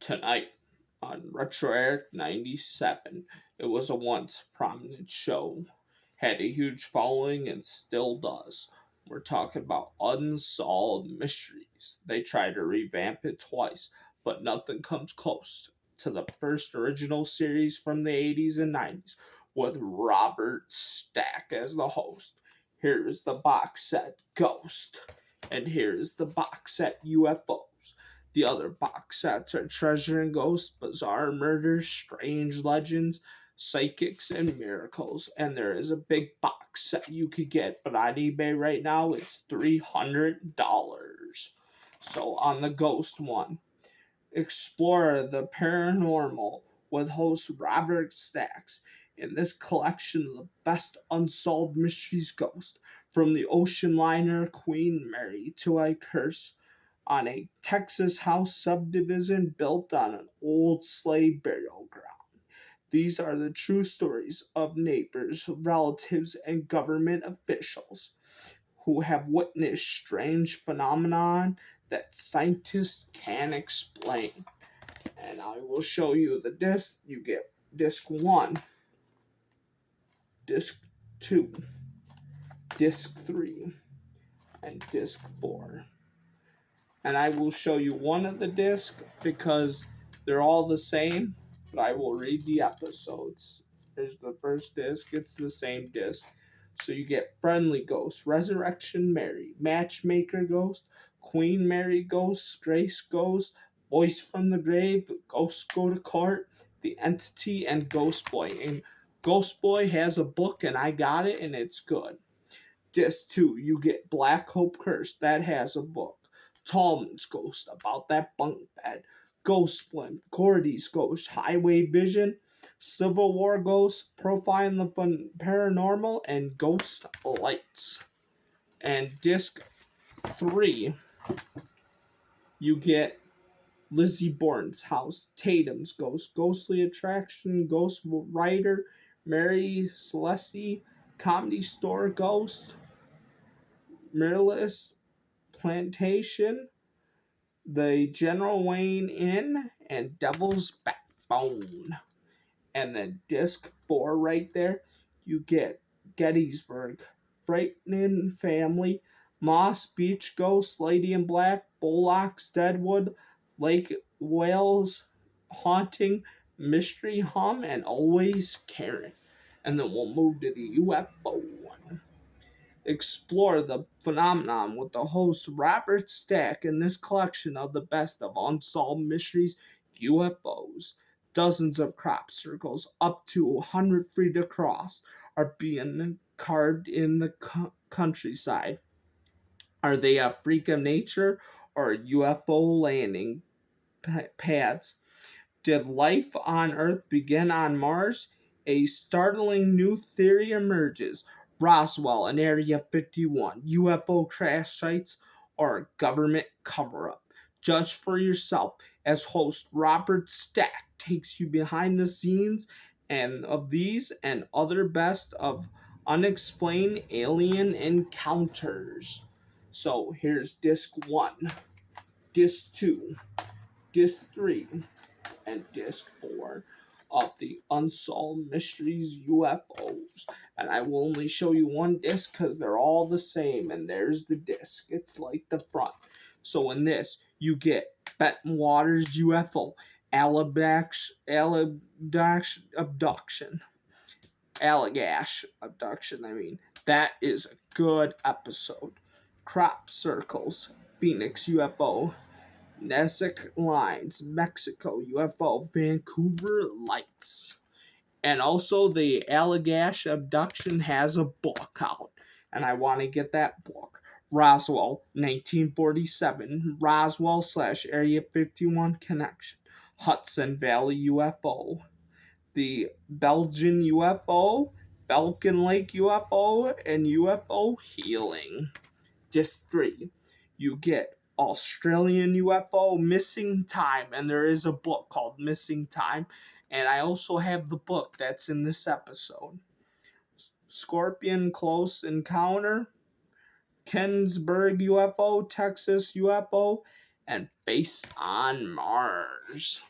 Tonight on retroerick97. It was a once prominent show, had a huge following and still does. We're talking about Unsolved Mysteries. They tried to revamp it twice, but nothing comes close to the first original series from the 80s and 90s with Robert Stack as the host. Here is the box set Ghost, and here is the box set UFOs. The other box sets are Treasure and Ghosts, Bizarre Murders, Strange Legends, Psychics, and Miracles. And there is a big box set you could get, but on eBay right now it's $300. So on the Ghost one, explore the paranormal with host Robert Stacks. In this collection of the best unsolved mysteries ghost, from the ocean liner Queen Mary to a curse on a Texas house subdivision built on an old slave burial ground. These are the true stories of neighbors, relatives, and government officials who have witnessed strange phenomenon that scientists can't explain. And I will show you the disc. You get disc 1, disc 2, disc 3, and disc 4. And I will show you one of the discs because they're all the same, but I will read the episodes. Here's the first disc. It's the same disc. So you get Friendly Ghost, Resurrection Mary, Matchmaker Ghost, Queen Mary Ghost, Grace Ghost, Voice from the Grave, Ghosts Go to Court, The Entity, and Ghost Boy. And Ghost Boy has a book, and I got it, and it's good. Disc 2, you get Black Hope Curse. That has a book. Tallman's Ghost, about that bunk bed. Ghost Blimp, Cordy's Ghost, Highway Vision, Civil War Ghost, Profiling the Paranormal, and Ghost Lights. And disc 3, you get Lizzie Borden's House, Tatum's Ghost, Ghostly Attraction, Ghost Writer, Mary Celeste, Comedy Store Ghost, Mirrorless Plantation, the General Wayne Inn, and Devil's Backbone. And then disc 4 right there, you get Gettysburg, Frightening Family, Moss Beach Ghost, Lady in Black, Bullocks, Deadwood, Lake Wales Haunting, Mystery Hum, and Always Karen. And then we'll move to the UFO one. Explore the phenomenon with the host Robert Stack in this collection of the best of unsolved mysteries, UFOs. Dozens of crop circles, up to 100 feet across, are being carved in the countryside. Are they a freak of nature or UFO landing pads? Did life on Earth begin on Mars? A startling new theory emerges. Roswell and Area 51, UFO crash sites, or a government cover-up. Judge for yourself as host Robert Stack takes you behind the scenes and of these and other best of unexplained alien encounters. So here's disc 1, disc 2, disc 3, and disc 4 of the Unsolved Mysteries UFOs. And I will only show you one disc because they're all the same. And there's the disc. It's like the front. So in this, you get Benton Waters UFO, Allagash abduction. That is a good episode. Crop circles, Phoenix UFO, Nesek Lines, Mexico UFO, Vancouver Lights. And also the Allagash abduction has a book out, and I want to get that book. Roswell, 1947, Roswell / Area 51 connection, Hudson Valley UFO, the Belgian UFO, Belkin Lake UFO, and UFO healing. Disc 3, you get Australian UFO, Missing Time, and there is a book called Missing Time, and I also have the book that's in this episode. Scorpion Close Encounter, Kensburg UFO, Texas UFO, and Based on Mars.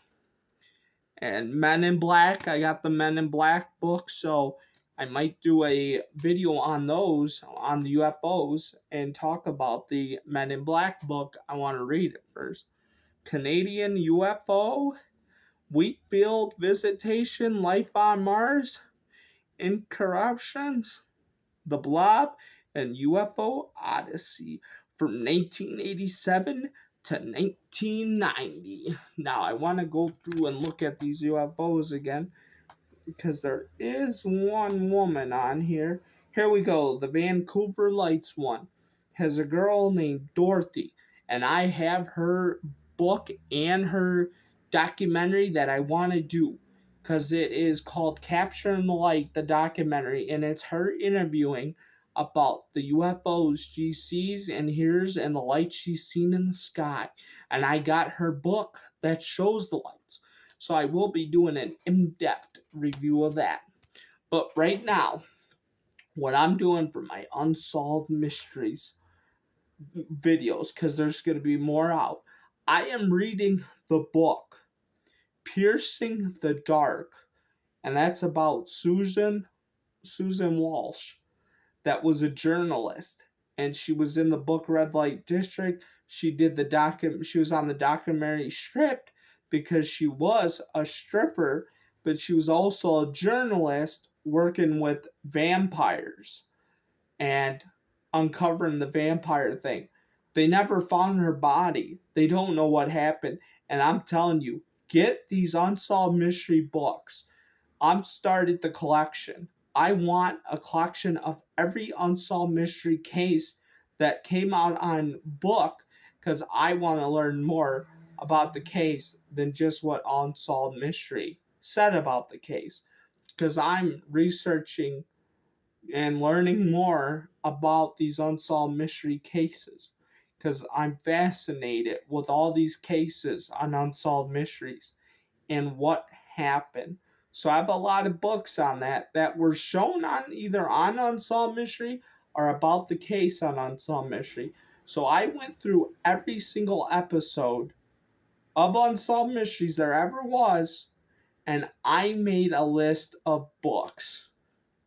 And Men in Black, I got the Men in Black book, so I might do a video on those, on the UFOs, and talk about the Men in Black book. I want to read it first. Canadian UFO, Wheatfield Visitation, Life on Mars, Incorruptions, The Blob, and UFO Odyssey from 1987 to 1990. Now, I want to go through and look at these UFOs again because there is one woman on here. Here we go. The Vancouver Lights one has a girl named Dorothy, and I have her book and her documentary that I want to do because it is called Capturing the Light, the documentary, and it's her interviewing about the UFOs she sees and hears and the lights she's seen in the sky. And I got her book that shows the lights. So I will be doing an in-depth review of that. But right now, what I'm doing for my Unsolved Mysteries videos, because there's going to be more out, I am reading the book, Piercing the Dark. And that's about Susan Walsh, that was a journalist. And she was in the book Red Light District. She was on the documentary Stripped, because she was a stripper, but she was also a journalist working with vampires and uncovering the vampire thing. They never found her body. They don't know what happened. And I'm telling you, get these Unsolved Mystery books. I'm started the collection. I want a collection of every Unsolved Mystery case that came out on book, because I want to learn more about the case than just what Unsolved Mystery said about the case, because I'm researching and learning more about these Unsolved Mystery cases, because I'm fascinated with all these cases on Unsolved Mysteries and what happened. So I have a lot of books on that were shown on either on Unsolved Mystery or about the case on Unsolved Mystery. So I went through every single episode of Unsolved Mysteries there ever was, and I made a list of books.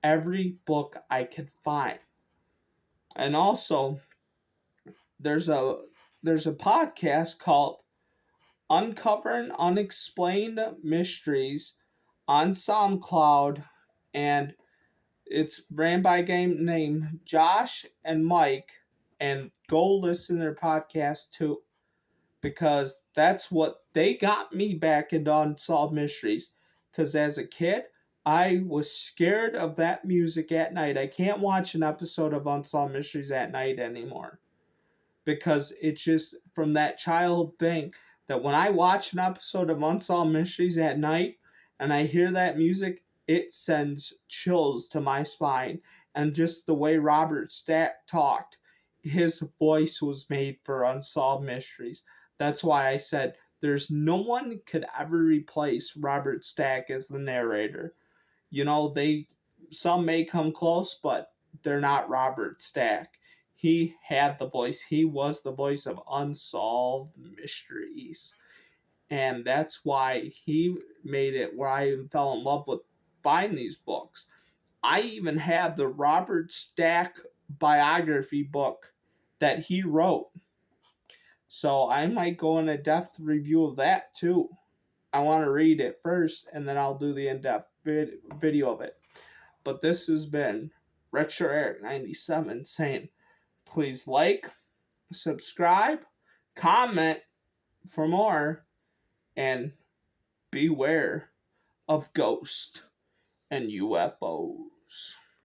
Every book I could find. And also, there's a podcast called Uncovering Unexplained Mysteries on SoundCloud, and it's ran by a guy named Josh and Mike, and go listen to their podcast too, because that's what they got me back into Unsolved Mysteries, because as a kid, I was scared of that music at night. I can't watch an episode of Unsolved Mysteries at night anymore, because it's just from that child thing that when I watch an episode of Unsolved Mysteries at night and I hear that music, it sends chills to my spine. And just the way Robert Stack talked, his voice was made for Unsolved Mysteries. That's why I said there's no one could ever replace Robert Stack as the narrator. You know, some may come close, but they're not Robert Stack. He had the voice. He was the voice of Unsolved Mysteries. And that's why he made it where I fell in love with buying these books. I even have the Robert Stack biography book that he wrote. So I might go in a depth review of that too. I want to read it first, and then I'll do the in-depth video of it. But this has been retroerick97 saying, please like, subscribe, comment for more, and beware of ghosts and UFOs.